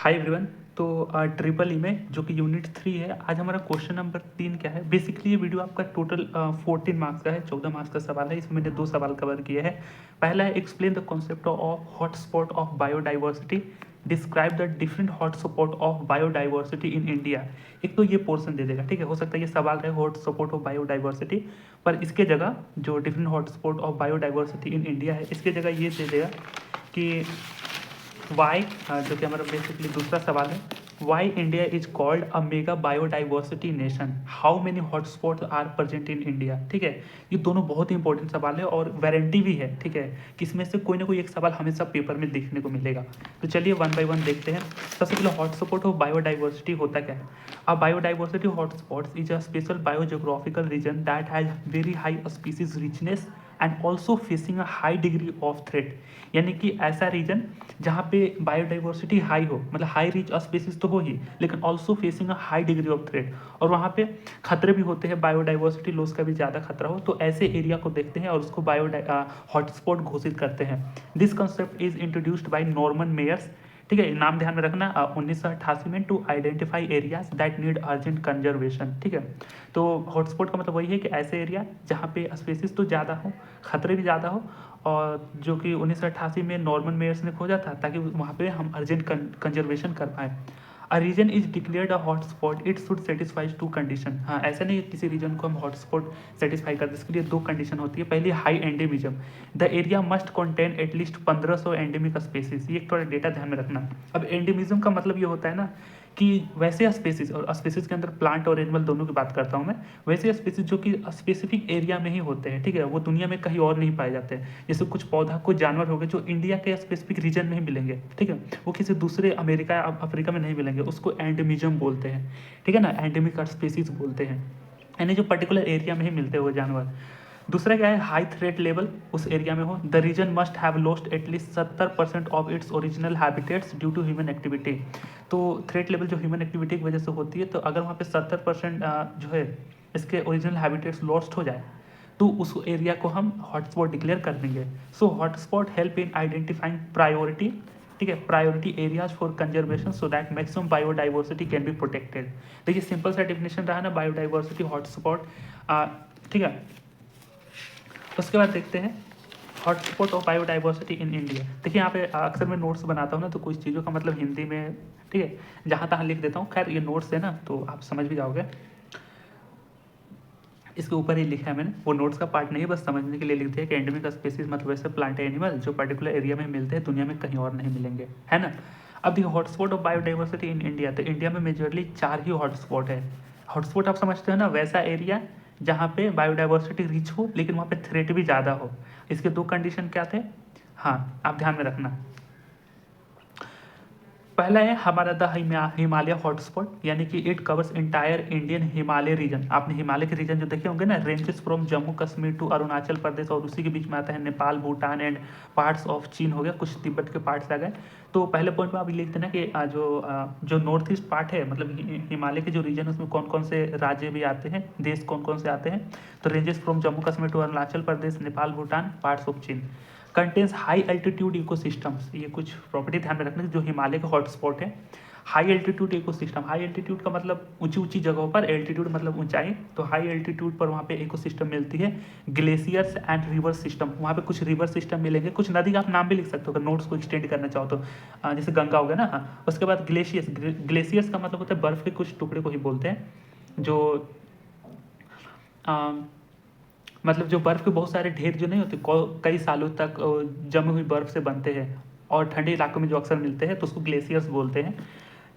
Hi everyone. तो triple E में जो कि यूनिट 3 है, आज हमारा क्वेश्चन नंबर 3 क्या है। बेसिकली ये वीडियो आपका टोटल 14 मार्क्स का है, 14 मार्क्स का सवाल है। इसमें मैंने 2 सवाल कवर किए हैं। पहला है explain the concept of hotspot of biodiversity, describe the different hotspot of biodiversity in India. एक तो ये पोर्शन दे देगा, ठीक है। हो सकता है ये सवाल है हॉटस्पॉट ऑफ बायोडाइवर्सिटी, पर इसके जगह जो different hotspot of biodiversity in India है, इसके जगह ये दे देगा कि वाई, जो कि हमारा बेसिकली दूसरा सवाल है, why India is called a mega biodiversity nation, how many hotspot are present in India. ठीक है, ये दोनों बहुत ही इंपॉर्टेंट सवाल है और वारंटी भी है, ठीक है, कि इसमें से कोई ना कोई एक सवाल हमेशा पेपर में देखने को मिलेगा। तो चलिए वन बाय वन देखते हैं। सबसे पहले हॉटस्पॉट ऑफ बायोडाइवर्सिटी होता क्या है। A biodiversity hotspot is a special biogeographical region that has very high species richness and also facing a high degree of threat. यानी कि ऐसा रीजन जहाँ पे बायोडाइवर्सिटी हाई हो, मतलब हाई रिच स्पीसीज तो हो ही, लेकिन also facing a high degree of threat, और वहाँ पे खतरे भी होते हैं, बायोडाइवर्सिटी लॉस का भी ज़्यादा खतरा हो, तो ऐसे एरिया को देखते हैं और उसको हॉटस्पॉट घोषित करते हैं। This concept is introduced by Norman Myers. ठीक है, नाम ध्यान में रखना, 1988 में, to identify areas that need urgent conservation. ठीक है, तो हॉटस्पॉट का मतलब वही है कि ऐसे एरिया जहाँ पे स्पेसिस तो ज़्यादा हो, खतरे भी ज़्यादा हो, और जो कि 1988 में नॉर्मन मेयर्स ने खोजा था, ताकि वहाँ पे हम अर्जेंट कंजर्वेशन कर पाए। A region is declared a hotspot, it should satisfies two condition. हाँ, ऐसा नहीं है किसी रीजन को हम हॉटस्पॉट सेटिस्फाई करते, इसके लिए 2 कंडीशन होती है। पहली, high endemism, the area must contain at least 1500 endemic species. ये थोड़ा डेटा ध्यान में रखना। अब एंडेमिज्म का मतलब ये होता है ना कि वैसे स्पेसीज, और स्पेसीज के अंदर प्लांट और एनिमल दोनों की बात करता हूँ मैं, वैसे स्पेसीज जो कि स्पेसिफिक एरिया में ही होते हैं, ठीक है, वो दुनिया में कहीं और नहीं पाए जाते हैं। जैसे कुछ पौधा, कुछ जानवर हो गए जो इंडिया के स्पेसिफिक रीजन में ही मिलेंगे, ठीक है, वो किसी दूसरे अमेरिका या अफ्रीका में नहीं मिलेंगे, उसको एंडेमिज्म बोलते हैं। ठीक है ना, एंडेमिक स्पेसीज बोलते हैं, यानी जो पर्टिकुलर एरिया में ही मिलते हैं वो जानवर। दूसरा क्या है, हाई थ्रेट लेवल उस एरिया में हो। The region must have lost at least 70% of its original habitats due to human activity. तो थ्रेट लेवल जो ह्यूमन एक्टिविटी की वजह से होती है, तो अगर वहाँ पे 70% जो है इसके ओरिजिनल हैबिटेट्स लॉस्ट हो जाए, तो उस एरिया को हम हॉटस्पॉट डिक्लेयर कर देंगे। So hotspot help in identifying priority, ठीक है, priority areas for conservation so that maximum biodiversity can be protected. देखिए सिंपल सा डेफिनेशन रहा ना बायोडाइवर्सिटी हॉटस्पॉट। ठीक है, उसके बाद देखते हैं hotspot of biodiversity in India. देखिए यहाँ पे अक्सर मैं नोट्स बनाता हूँ ना, तो कुछ चीज़ों का मतलब हिंदी में, ठीक है, जहाँ तहाँ लिख देता हूँ। खैर ये नोट्स है ना, तो आप समझ भी जाओगे। इसके ऊपर ही लिखा है मैंने, वो नोट्स का पार्ट नहीं है, बस समझने के लिए लिख दिया कि एंडेमिक स्पीसीज मतलब वैसे प्लांट एनिमल जो पर्टिकुलर एरिया में मिलते हैं, दुनिया में कहीं और नहीं मिलेंगे, है ना। अब देखिए hotspot of biodiversity in India, तो इंडिया में मेजरली 4 ही हॉटस्पॉट है। हॉटस्पॉट आप समझते हो ना, वैसा एरिया जहाँ पे बायोडाइवर्सिटी रिच हो, लेकिन वहाँ पे थ्रेट भी ज़्यादा हो। इसके 2 कंडीशन क्या थे, हाँ आप ध्यान में रखना। पहला है हमारा द हिमालय हॉटस्पॉट, यानी कि it covers entire Indian Himalaya region. आपने हिमालय के रीजन जो देखे होंगे ना, ranges from Jammu Kashmir to Arunachal Pradesh, और उसी के बीच में आता है Nepal, Bhutan and parts of चीन हो गया, कुछ तिब्बत के पार्ट्स आ गए। तो पहले पॉइंट में आप लिख देना कि जो नॉर्थ ईस्ट पार्ट है, मतलब हिमालय के जो रीजन है, उसमें कौन कौन से राज्य भी आते हैं, देश कौन कौन से आते हैं। तो ranges from Jammu Kashmir to Arunachal Pradesh, Nepal, Bhutan, parts of चीन। कंटेन्स हाई एल्टीट्यूड इकोसिस्टम्स, ये कुछ प्रॉपर्टी ध्यान में रखना जो हिमालय का हॉटस्पॉट है। High altitude ecosystem, high altitude का मतलब ऊंची ऊंची जगहों पर, एल्टीट्यूड मतलब ऊंचाई, तो हाई एल्टीट्यूड पर वहाँ पे इकोसिस्टम मिलती है। ग्लेशियर्स एंड रिवर सिस्टम, वहाँ पे कुछ रिवर सिस्टम मिलेंगे, कुछ नदी का आप नाम भी लिख सकते हो अगर नोट्स को एक्सटेंड करना चाहो तो, जैसे गंगा हो गया ना। हाँ, उसके बाद ग्लेशियर्स, ग्लेशियर्स का मतलब होता है बर्फ़ के कुछ टुकड़े को ही बोलते हैं, जो मतलब जो बर्फ़ के बहुत सारे ढेर जो नहीं होते, कई सालों तक जमी हुई बर्फ़ से बनते हैं, और ठंडे इलाकों में जो अक्सर मिलते हैं, तो उसको ग्लेशियर्स बोलते हैं।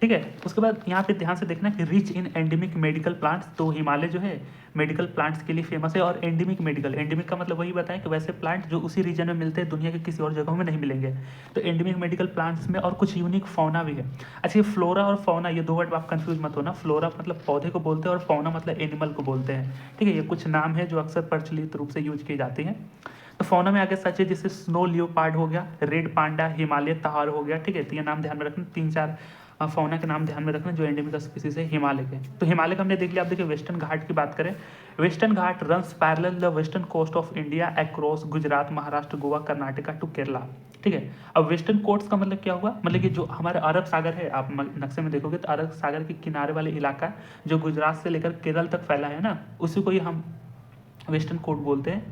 ठीक है, उसके बाद यहाँ पे ध्यान से देखना कि rich in endemic medical plants, तो हिमालय जो है मेडिकल प्लांट्स के लिए फेमस है। और एंडेमिक मेडिकल, एंडेमिक का मतलब वही बताएं कि वैसे प्लांट जो उसी रीजन में मिलते हैं, दुनिया के किसी और जगहों में नहीं मिलेंगे। तो एंडेमिक मेडिकल प्लांट्स में और कुछ यूनिक फौना भी है। अच्छा, ये फ्लोरा और फौना, ये 2 वर्ड आप कंफ्यूज मत होना। फ्लोरा मतलब पौधे को बोलते हैं, और फौना मतलब एनिमल को बोलते हैं। ठीक है, ये कुछ नाम है जो अक्सर प्रचलित रूप से यूज की जाती हैं। तो फौना में आगे सच है, जैसे स्नो लियोपार्ड हो गया, रेड पांडा, हिमालय तार हो गया। ठीक है, तो ये नाम ध्यान में रखना, 3-4 फौना के नाम ध्यान में रखना जो एंडेमिक स्पीसीज है हिमालय के। तो हिमालय का हमने देख लिया। अब देखिए वेस्टर्न घाट की बात करें, Western Ghat runs parallel the western coast of India across Gujarat, Maharashtra, Goa, Karnataka to Kerala. ठीक है, अब वेस्टर्न कोस्ट का मतलब क्या हुआ, मतलब कि जो हमारे अरब सागर है, आप नक्शे में देखोगे तो अरब सागर के किनारे वाले इलाका जो गुजरात से लेकर केरल तक फैला है ना, उसी को ही हम वेस्टर्न कोस्ट बोलते हैं,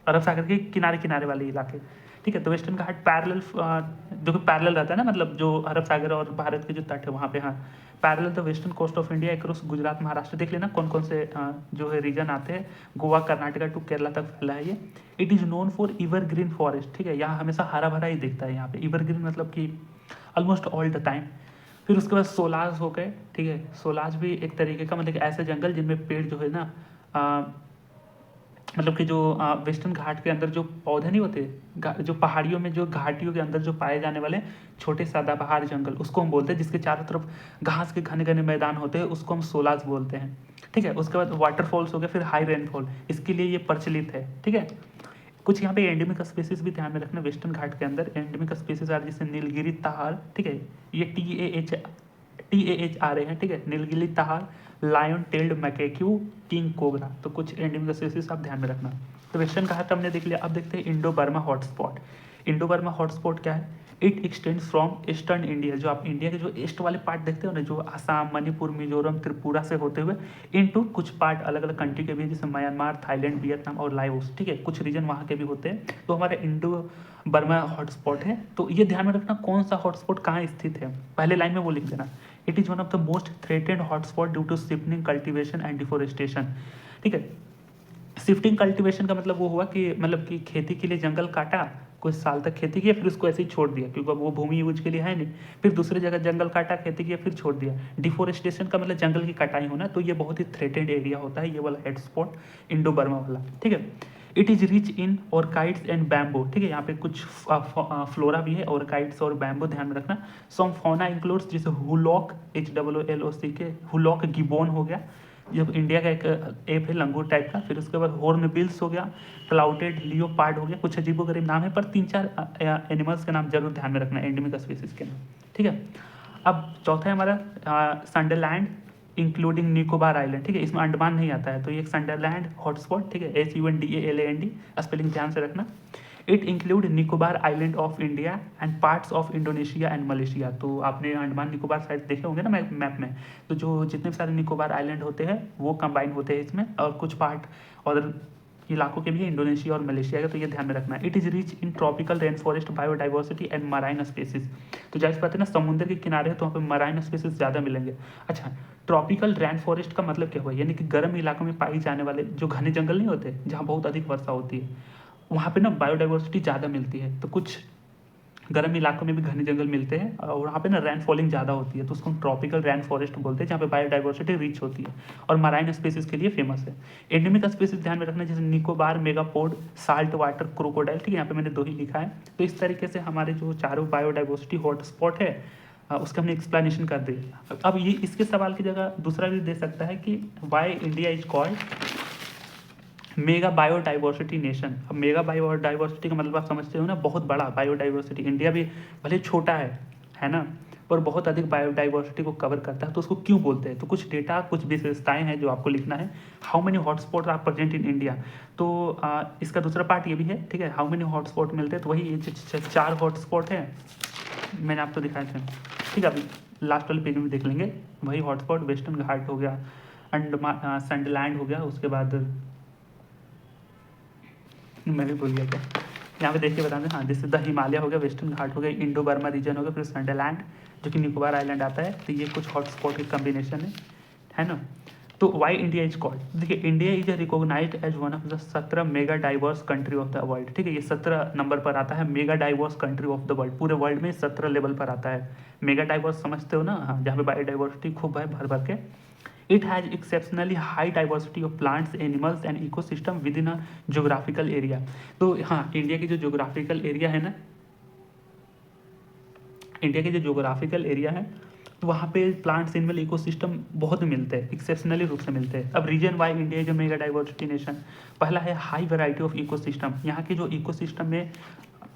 अरब सागर के किनारे किनारे वाले इलाके। ठीक है, तो वेस्टर्न घाट पैरेलल, जो कि पैरेलल रहता है ना, मतलब जो अरब सागर और भारत के जो तट है वहाँ पे, हाँ, parallel the western coast of India across Gujarat, Maharashtra. देख लेना कौन कौन से जो है रीजन आते हैं, गोवा, कर्नाटका टू केरला तक फैला है ये। It is known for evergreen forest. ठीक है, यहाँ हमेशा हरा भरा ही दिखता है यहाँ पे, एवरग्रीन मतलब कि ऑलमोस्ट ऑल द टाइम। फिर उसके बाद सोलाज हो गए। ठीक है, सोलाज भी एक तरीके का मतलब कि ऐसे जंगल जिनमें पेड़ जो है ना, मतलब कि जो वेस्टर्न घाट के अंदर जो पौधे नहीं होते, जो पहाड़ियों में जो घाटियों के अंदर जो पाए जाने वाले छोटे सदाबहार जंगल, उसको हम बोलते हैं, जिसके चारों तरफ घास के घने घने मैदान होते हैं, उसको हम सोलाज बोलते हैं। ठीक है, उसके बाद वाटरफॉल्स हो गए, फिर हाई रेनफॉल, इसके लिए ये प्रचलित है। ठीक है, कुछ यहाँ पे एंडेमिक स्पीसीज भी ध्यान में रखना वेस्टर्न घाट के अंदर। एंडेमिक स्पीसीज आर जैसे नीलगिरी ताहार। ठीक है, ये TAH आ रहे हैं। ठीक है, नीलगिरी ताहार, लायन टेल्ड मैकेक्यू, किंग कोबरा। तो कुछ एंडेमिक स्पीसीज आप ध्यान में रखना। तो वेस्टर्न घाट हमने देख लिया। अब देखते हैं Indo Burma hotspot. Indo Burma hotspot क्या है, it extends from eastern India, जो आप इंडिया के जो ईस्ट वाले पार्ट देखते हो ना, जो आसाम, मणिपुर, मिजोरम, त्रिपुरा से होते हुए इनटू कुछ पार्ट अलग अलग कंट्री के भी हैं, जैसे म्यांमार, थाईलैंड, वियतनाम और लाओस। ठीक है, कुछ रीजन वहाँ के भी होते हैं। तो हमारा इंडो बर्मा हॉटस्पॉट है। तो ये ध्यान में रखना कौन सा हॉटस्पॉट कहाँ स्थित है, पहले लाइन में वो लिख देना। It is one of the most threatened hotspot due to shifting cultivation and deforestation. ठीक है, शिफ्टिंग कल्टीवेशन का मतलब वो हुआ कि मतलब कि खेती के लिए जंगल काटा, कुछ साल तक खेती किया, फिर उसको ऐसे ही छोड़ दिया क्योंकि अब वो भूमि यूज के लिए है नहीं, फिर दूसरी जगह जंगल काटा, खेती किया, फिर छोड़ दिया। डिफोरेस्टेशन का मतलब जंगल की कटाई होना। तो ये बहुत ही थ्रेटेड एरिया होता है ये वाला हेड स्पॉट, इंडो बर्मा वाला। ठीक है, it is rich in orchids and bamboo. ठीक है, यहाँ पे कुछ फ्लोरा भी है, ऑर्काइड्स और बैम्बो ध्यान में रखना। सम फौना इंक्लूड्स जैसे हुलॉक, HOOLOC, हुलॉक गिबोन हो गया, जब इंडिया का एक एप है लंगूर टाइप का। फिर उसके बाद हॉर्नबिल्स हो गया, क्लाउडेड लियोपार्ड हो गया। कुछ अजीबोगरीब नाम है, पर 3-4 एनिमल्स के नाम जरूर ध्यान में रखना, एंडेमिक स्पीसीज के नाम। ठीक है, अब चौथा है हमारा संडरलैंड इंक्लूडिंग निकोबार आइलैंड। ठीक है, इसमें अंडमान नहीं आता है, तो ये एक संडरलैंड हॉटस्पॉट। ठीक है, SUNDALAND, स्पेलिंग ध्यान से रखना। It include Nicobar island of India and parts of Indonesia and Malaysia. तो आपने अंडमान निकोबार साइड देखे होंगे ना मैप में, तो जो जितने भी सारे निकोबार आइलैंड होते हैं वो कंबाइन होते हैं इसमें, और कुछ पार्ट और इलाकों के भी इंडोनेशिया और मलेशिया का। तो ये ध्यान में रखना। It is rich in tropical rain forest, biodiversity and marine species. तो जैसे बात है ना, समुद्र के किनारे है तो वहाँ पे मराइन स्पेसिस ज़्यादा मिलेंगे। अच्छा, ट्रॉपिकल रेन फॉरेस्ट का मतलब क्या हुआ, यानी कि गर्म इलाकों में पाई जाने वाले जो घने जंगल नहीं होते जहाँ बहुत अधिक वर्षा होती है, वहाँ पे ना बायोडाइवर्सिटी ज़्यादा मिलती है। तो कुछ गर्म इलाकों में भी घने जंगल मिलते हैं और वहाँ पे ना रैन फॉलिंग ज़्यादा होती है, तो उसको हम ट्रॉपिकल रैन फॉरेस्ट बोलते हैं, जहाँ पे बायोडाइवर्सिटी रिच होती है और मराइन स्पीसीज के लिए फेमस है। एंडेमिक स्पीसीज ध्यान में रखना, जैसे Nicobar, megapode, salt water crocodile. ठीक है, यहाँ पे मैंने 2 ही लिखा है। तो इस तरीके से हमारे जो चारों बायोडाइवर्सिटी हॉटस्पॉट है उसका हमने एक्सप्लेनेशन कर दिया। अब ये इसके सवाल की जगह दूसरा भी दे सकता है कि Y India is called mega biodiversity nation. अब मेगा बायोडाइवर्सिटी का मतलब आप समझते हो ना, बहुत बड़ा बायोडाइवर्सिटी। इंडिया भी भले छोटा है ना, पर बहुत अधिक बायोडाइवर्सिटी को कवर करता है। तो उसको क्यों बोलते हैं, तो कुछ डेटा, कुछ विशेषताएं हैं जो आपको लिखना है। How many hotspot are present in India, तो इसका दूसरा पार्ट ये भी है। ठीक है, हाउ मेनी हॉटस्पॉट मिलते हैं, तो वही ये 4 हॉटस्पॉट है मैंने आपको दिखाए थे। ठीक है, अभी लास्ट वाले पेज में देख लेंगे वही हॉटस्पॉट। वेस्टर्न घाट हो गया, अंडमान संडलैंड हो गया, उसके बाद मैं भी भूल गया क्या, यहाँ पे देख के बता दें। हाँ, जैसे द हिमालय हो गया, वेस्टर्न घाट हो गया, इंडो बर्मा रीजन हो गया, फिर संडरलैंड जो कि निकोबार आइलैंड आता है। तो ये कुछ हॉटस्पॉट की कम्बिनेशन है ना। तो वाई इंडिया इज कॉल्ड, देखिए India is recognized as one of the 17 mega diverse country of the world. ठीक है, ये 17 नंबर पर आता है, mega diverse country of the world. पूरे वर्ल्ड में 17 लेवल पर आता है। मेगा डाइवर्स समझते हो ना, हाँ, जहाँ पे बायोडाइवर्सिटी खूब है भर भर के। It has exceptionally high diversity of plants, animals and ecosystem within a geographical area। तो हाँ, इंडिया की जो जोग्राफिकल एरिया है ना, इंडिया के जो जोग्राफिकल एरिया है तो वहाँ पे प्लांट्स, एनिमल, इकोसिस्टम बहुत मिलते हैं, एक्सेप्शनली रूप से मिलते हैं। अब रीजन वाई इंडिया जो मेगा डाइवर्सिटी नेशन, पहला है हाई वैरायटी ऑफ इकोसिस्टम। यहाँ के जो इकोसिस्टम में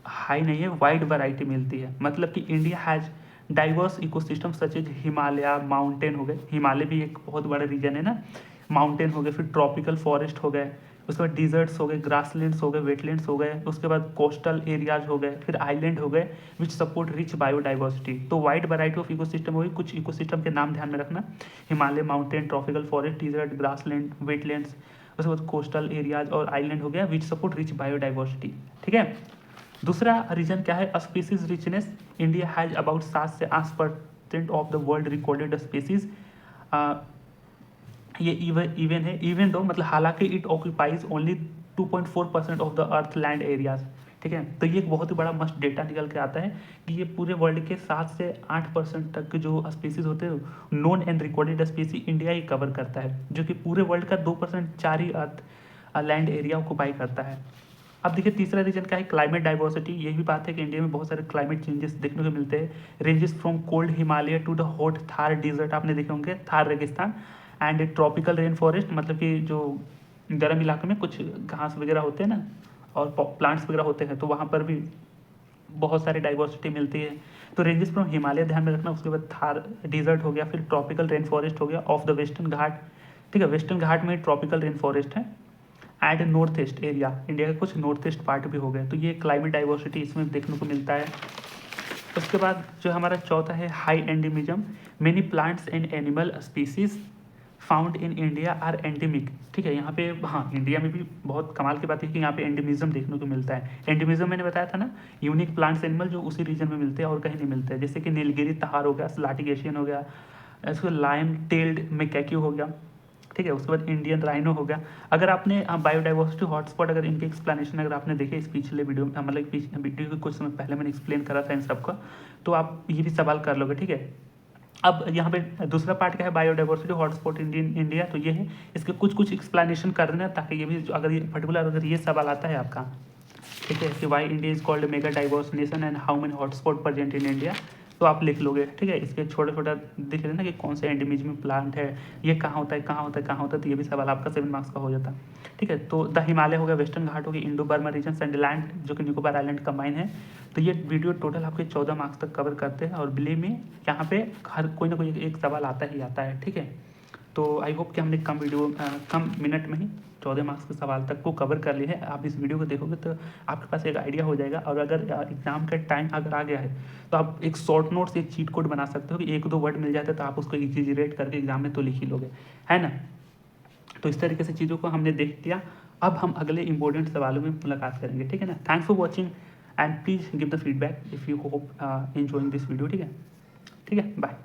हाई नहीं है, वाइड वैरायटी मिलती है। मतलब कि India has diverse ecosystem such as Himalaya, mountain हो गए, हिमालय भी एक बहुत बड़ा रीजन है ना, माउंटेन हो गए, फिर ट्रॉपिकल फॉरेस्ट हो गए, उसके बाद डिजर्ट्स हो गए, ग्रासलैंड्स हो गए, वेटलैंड्स हो गए, उसके बाद कोस्टल एरियाज हो गए, फिर आइलैंड हो गए विच सपोर्ट रिच बायोडाइवर्सिटी। तो वाइड वैरायटी ऑफ इकोसिस्टम हो गई, कुछ इकोसिस्टम के नाम ध्यान में रखना, Himalaya, mountain, tropical forest, desert, grassland, wetlands, उसके बाद कोस्टल एरियाज और आइलैंड हो गया विच सपोर्ट रिच बायोडाइवर्सिटी। ठीक है। दूसरा रीजन क्या है, species richness. India has about 7 से 8% of the world recorded species. ये इवन है, इवन दो मतलब हालांकि it occupies only 2.4% of the earth land areas. ठीक है। तो ये एक बहुत ही बड़ा मस्ट डेटा निकल के आता है कि ये पूरे वर्ल्ड के 7 से 8% तक के जो स्पीसीज होते हैं non and recorded स्पीसी India he cover करता है, जो कि पूरे वर्ल्ड का 2% 4 ही अर्थ लैंड एरिया ऑक्यूपाई करता है। अब देखिए तीसरा रीजन क्या है, क्लाइमेट डाइवर्सिटी। ये भी बात है कि इंडिया में बहुत सारे क्लाइमेट चेंजेस देखने को मिलते हैं, ranges from cold Himalaya to the hot Thar desert, आपने देखे होंगे थार रेगिस्तान, एंड ट्रॉपिकल रेन फॉरेस्ट, मतलब कि जो गर्म इलाके में कुछ घास वगैरह होते हैं ना और प्लांट्स वगैरह होते हैं, तो वहाँ पर भी बहुत सारी डाइवर्सिटी मिलती है। तो रेंजेस फ्रॉम हिमालय ध्यान में रखना, उसके बाद थार डिजर्ट हो गया, फिर ट्रॉपिकल रेन फॉरेस्ट हो गया ऑफ द वेस्टर्न घाट। ठीक है, वेस्टर्न घाट में ट्रॉपिकल रेन फॉरेस्ट है, and north east area, India के कुछ नॉर्थ ईस्ट पार्ट भी हो गए। तो ये क्लाइमेट डाइवर्सिटी इसमें देखने को मिलता है। उसके बाद जो हमारा चौथा है high endemism. Many plants and animal species found in India are endemic. ठीक है, यहाँ पे हाँ इंडिया में भी बहुत कमाल की बात है कि यहाँ पे एंडेमिज्म देखने को मिलता है। एंडेमिज्म मैंने बताया था ना, यूनिक प्लांट्स एनिमल जो उसी रीजन में मिलते हैं और कहीं नहीं मिलते हैं, जैसे कि नीलगिरी तहार हो गया, स्लाटिगेशियन हो गया, इसको लायन टेल्ड मैकेक्यू हो गया। ठीक है, उसके बाद इंडियन राइनो हो गया। अगर आपने बायोडाइवर्सिटी हॉटस्पॉट अगर इनके एक्सप्लेनेशन अगर आपने देखे इस पिछले वीडियो में, मतलब वीडियो के कुछ समय पहले मैंने एक्सप्लेन करा था इन सबका, तो आप ये भी सवाल कर लोगे। ठीक है, अब यहाँ पे दूसरा पार्ट क्या है, बायोडाइवर्सिटी हॉटस्पॉट इंडिया। तो ये है, इसके कुछ एक्सप्लेनेशन कर देना ताकि ये भी अगर ये पर्टिकुलर अगर ये सवाल आता है आपका, ठीक है, कि Y India is called mega diverse nation and how many hotspot present in India, तो आप लिख लोगे। ठीक है, इसके छोटा छोटा दिख रहे ना कि कौन सा एंडेमिज्म प्लांट है, ये कहाँ होता है, कहाँ होता है, कहाँ होता है, तो ये भी सवाल आपका 7 मार्क्स का हो जाता है। ठीक है, तो द हिमालय हो गया, वेस्टर्न घाट हो गया, इंडो बर्मा रीजन, सैंडलैंड जो कि निकोबार आइलैंड कंबाइन है। तो ये वीडियो टोटल आपके 14 मार्क्स तक कवर करते हैं, और बिलीव में यहाँ पे हर कोई ना कोई एक सवाल आता ही आता है। ठीक है, तो आई होप कि हमने कम मिनट में ही 14 मार्क्स के सवाल तक को कवर कर लिए हैं। आप इस वीडियो को देखोगे तो आपके पास एक आइडिया हो जाएगा, और अगर एग्जाम का टाइम अगर आ गया है तो आप एक शॉर्ट नोट्स एक चीट कोड बना सकते हो कि 1-2 वर्ड मिल जाता है तो आप उसको इग्जीरेट करके एग्जाम में तो लिख ही लोगे, है ना। तो इस तरीके से चीज़ों को हमने देख लिया। अब हम अगले इंपॉर्टेंट सवालों में मुलाकात करेंगे। ठीक है ना, thanks for watching and please give the feedback if you hope enjoying this video. ठीक है, बाय।